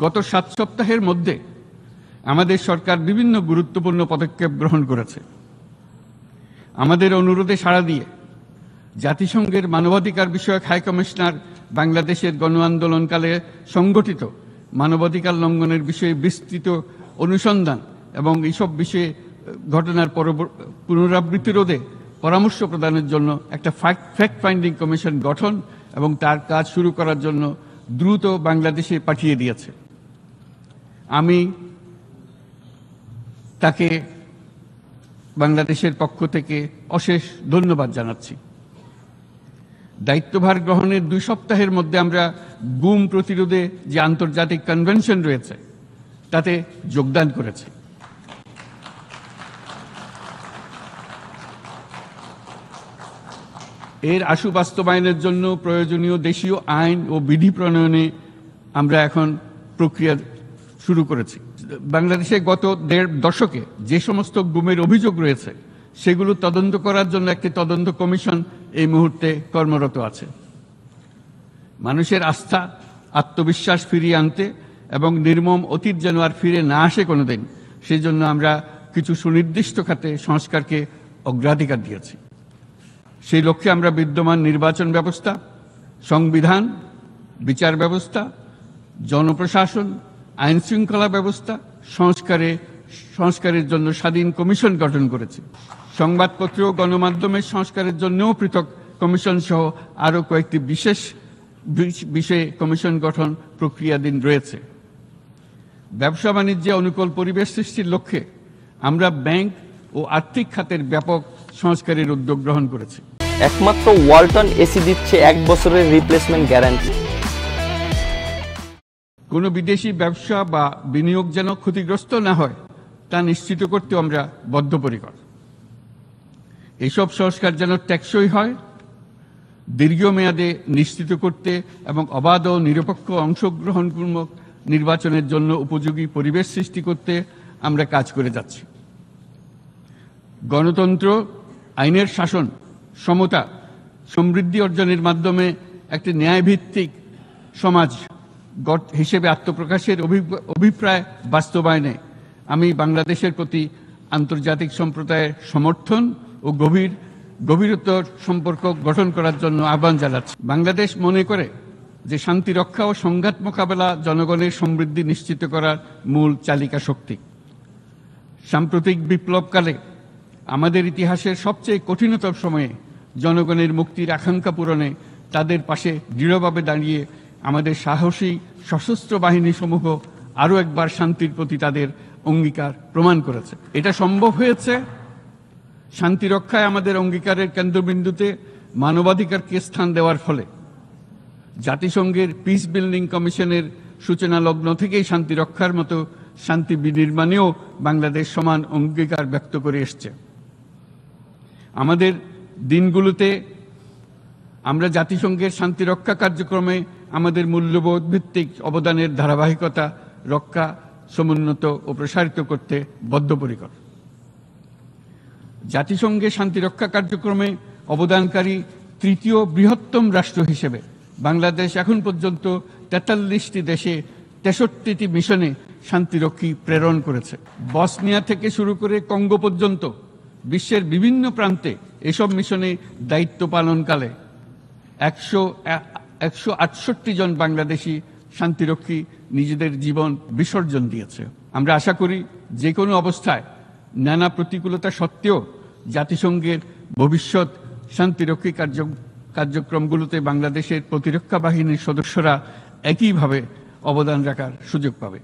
গত 7 সপ্তাহের মধ্যে আমাদের সরকার বিভিন্ন গুরুত্বপূর্ণ পদক্ষেপ গ্রহণ করেছে। আমাদের অনুরোধে সাড়া দিয়ে জাতিসংঘের মানবাধিকার বিষয়ক হাই কমিশনার বাংলাদেশের গণ আন্দোলনকালে সংগঠিত মানবাধিকার লঙ্ঘনের বিষয়ে বিস্তৃত অনুসন্ধান এবং এইসব বিষয়ে ঘটনার পুনরাবৃত্তি রোধে পরামর্শ প্রদানের জন্য একটা ফ্যাক্ট ফাইন্ডিং কমিশন গঠন এবং তার কাজ শুরু করার জন্য দ্রুত বাংলাদেশে পাঠিয়ে দিয়েছে। আমি তাকে বাংলাদেশের পক্ষ থেকে অশেষ ধন্যবাদ জানাচ্ছি। দায়িত্বভার গ্রহণের 2 সপ্তাহের মধ্যে আমরা গুম প্রতিরোধে যে আন্তর্জাতিক কনভেনশন রয়েছে তাতে যোগদান করেছি। এর আশু বাস্তবায়নের জন্য প্রয়োজনীয় দেশীয় আইন ও বিধি প্রণয়নে আমরা এখন প্রক্রিয়া শুরু করেছি। বাংলাদেশে গত 1.5 দশকে যে সমস্ত গুমের অভিযোগ রয়েছে সেগুলো তদন্ত করার জন্য একটি তদন্ত কমিশন এই মুহূর্তে কর্মরত আছে। মানুষের আস্থা আত্মবিশ্বাস ফিরিয়ে আনতে এবং নির্মম অতীত যেন আর ফিরে না আসে কোনোদিন, সেই জন্য আমরা কিছু সুনির্দিষ্ট খাতে সংস্কারকে অগ্রাধিকার দিয়েছি। সেই লক্ষ্যে আমরা বিদ্যমান নির্বাচন ব্যবস্থা, সংবিধান, বিচার ব্যবস্থা, জনপ্রশাসন, আইন শৃঙ্খলা ব্যবস্থা সংস্কারের জন্য স্বাধীন কমিশন গঠন করেছি। সংবাদপত্র ও গণমাধ্যমের সংস্কারের জন্যও পৃথক কমিশন সহ আরও কয়েকটি বিশেষ বিষয়ে কমিশন গঠন প্রক্রিয়াধীন রয়েছে। ব্যবসা বাণিজ্যে অনুকূল পরিবেশ সৃষ্টির লক্ষ্যে আমরা ব্যাংক ও আর্থিক খাতের ব্যাপক সংস্কারের উদ্যোগ গ্রহণ করেছি। একমাত্র ওয়ালটন এসি দিচ্ছে 1 বছরের রিপ্লেসমেন্ট গ্যারান্টি। কোনো বিদেশি ব্যবসা বা বিনিয়োগ যেন ক্ষতিগ্রস্ত না হয় তা নিশ্চিত করতে আমরা বদ্ধপরিকর। এইসব সংস্কার যেন টেকসই হয়, দীর্ঘমেয়াদে নিশ্চিত করতে এবং অবাধ ও নিরপেক্ষ অংশগ্রহণমূলক নির্বাচনের জন্য উপযোগী পরিবেশ সৃষ্টি করতে আমরা কাজ করে যাচ্ছি। গণতন্ত্র, আইনের শাসন, সমতা, সমৃদ্ধি অর্জনের মাধ্যমে একটি ন্যায়ভিত্তিক সমাজ হিসেবে আত্মপ্রকাশের অভিপ্রায় বাস্তবায়নে আমি বাংলাদেশের প্রতি আন্তর্জাতিক সম্প্রদায়ের সমর্থন ও গভীরতর সম্পর্ক গঠন করার জন্য আহ্বান জানাচ্ছি। বাংলাদেশ মনে করে যে শান্তি রক্ষা ও সংঘাত মোকাবেলা জনগণের সমৃদ্ধি নিশ্চিত করার মূল চালিকা শক্তি। সাম্প্রতিক বিপ্লবকালে আমাদের ইতিহাসের সবচেয়ে কঠিনতম সময়ে জনগণের মুক্তির আকাঙ্ক্ষা পূরণে তাদের পাশে দৃঢ়ভাবে দাঁড়িয়ে আমাদের সাহসী সশস্ত্র বাহিনী সমূহ আরও একবার শান্তির প্রতি তাদের অঙ্গীকার প্রমাণ করেছে। এটা সম্ভব হয়েছে শান্তি রক্ষায় আমাদের অঙ্গীকারের কেন্দ্রবিন্দুতে মানবাধিকারকে স্থান দেওয়ার ফলে। জাতিসংঘের পিস বিল্ডিং কমিশনের সূচনা লগ্ন থেকেই শান্তি রক্ষার মতো শান্তি বিনির্মাণেও বাংলাদেশ সমান অঙ্গীকার ব্যক্ত করে এসছে। আমাদের দিনগুলোতে আমরা জাতিসংঘের শান্তি রক্ষা কার্যক্রমে আমাদের মূল্যবোধ ভিত্তিক অবদানের ধারাবাহিকতা রক্ষা, সমুন্নত ও প্রসারিত করতে বদ্ধপরিকর। জাতিসংঘের শান্তি রক্ষা কার্যক্রমে অবদানকারী 3য় বৃহত্তম রাষ্ট্র হিসেবে বাংলাদেশ এখন পর্যন্ত 43টি দেশে 63টি মিশনে শান্তিরক্ষী প্রেরণ করেছে। বসনিয়া থেকে শুরু করে কঙ্গো পর্যন্ত বিশ্বের বিভিন্ন প্রান্তে এসব মিশনে দায়িত্ব পালনকালে 168 জন বাংলাদেশি শান্তিরক্ষী নিজেদের জীবন বিসর্জন দিয়েছে। আমরা আশা করি যে কোনো অবস্থায় নানা প্রতিকূলতা সত্ত্বেও জাতিসংঘের ভবিষ্যৎ শান্তিরক্ষী কার্যক্রমগুলোতে বাংলাদেশের প্রতিরক্ষা বাহিনীর সদস্যরা একইভাবে অবদান রাখার সুযোগ পাবে।